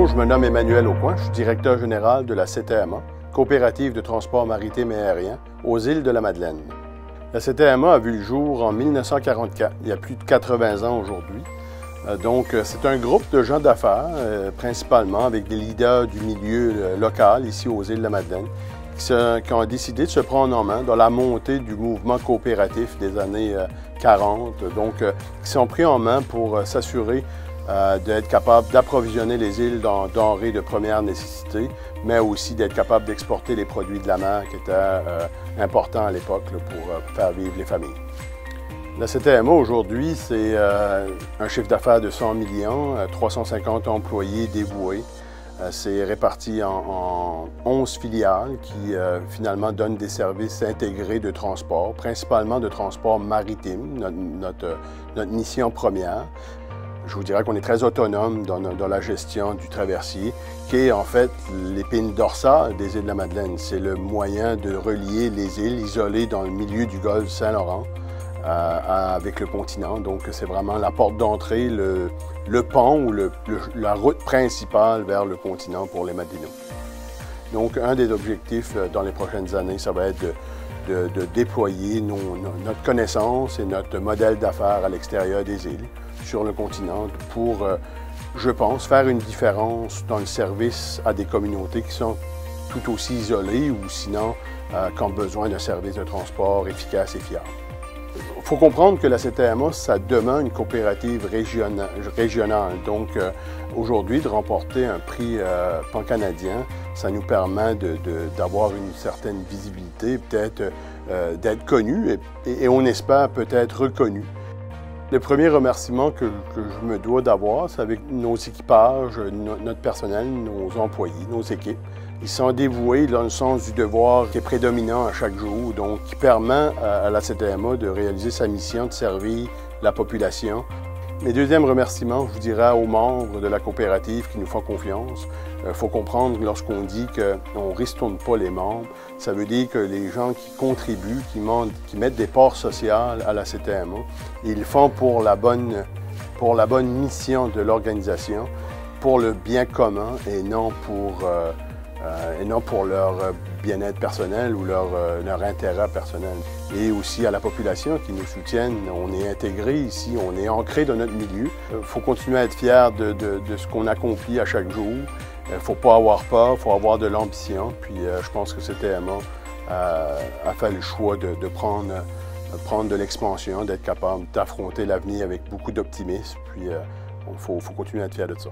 Bonjour, je me nomme Emmanuel Aucoin, je suis directeur général de la CTMA, Coopérative de transport maritime et aérien, aux îles de la Madeleine. La CTMA a vu le jour en 1944, il y a plus de 80 ans aujourd'hui. Donc, c'est un groupe de gens d'affaires, principalement avec des leaders du milieu local ici aux îles de la Madeleine, qui ont décidé de se prendre en main dans la montée du mouvement coopératif des années 40, donc qui sont pris en main pour s'assurer d'être capable d'approvisionner les îles dans denrées de première nécessité, mais aussi d'être capable d'exporter les produits de la mer qui étaient importants à l'époque pour faire vivre les familles. La CTMA aujourd'hui, c'est un chiffre d'affaires de 100 millions, 350 employés dévoués. C'est réparti en 11 filiales qui finalement donnent des services intégrés de transport, principalement de transport maritime, notre mission première. Je vous dirais qu'on est très autonome dans la gestion du traversier, qui est en fait l'épine dorsale des îles de la Madeleine. C'est le moyen de relier les îles isolées dans le milieu du golfe Saint-Laurent avec le continent. Donc c'est vraiment la porte d'entrée, le pont ou la route principale vers le continent pour les Madelinos. Donc un des objectifs dans les prochaines années, ça va être de déployer notre connaissance et notre modèle d'affaires à l'extérieur des îles, sur le continent, pour, je pense, faire une différence dans le service à des communautés qui sont tout aussi isolées ou sinon qui ont besoin d'un service de transport efficace et fiable. Il faut comprendre que la CTMA, ça demeure une coopérative régionale. Donc, aujourd'hui, de remporter un prix pan-canadien, ça nous permet d'avoir une certaine visibilité, peut-être d'être connu et on espère peut-être reconnu. Le premier remerciement que je me dois d'avoir, c'est avec nos équipages, notre personnel, nos employés, nos équipes. Ils sont dévoués dans le sens du devoir qui est prédominant à chaque jour, donc qui permet à la CTMA de réaliser sa mission de servir la population. Mes deuxièmes remerciements, je vous dirais aux membres de la coopérative qui nous font confiance. Il faut comprendre lorsqu'on dit qu'on ne ristourne pas les membres, ça veut dire que les gens qui contribuent, qui mettent des parts sociales à la CTMA, ils le font pour la bonne mission de l'organisation, pour le bien commun et non pour leur bien-être personnel ou leur intérêt personnel. Et aussi à la population qui nous soutienne. On est intégré ici, on est ancré dans notre milieu. Il faut continuer à être fier de ce qu'on accomplit à chaque jour. Il ne faut pas avoir peur, il faut avoir de l'ambition. Puis je pense que CTMA a fait le choix de prendre de l'expansion, d'être capable d'affronter l'avenir avec beaucoup d'optimisme. Puis il faut continuer à être fier de ça.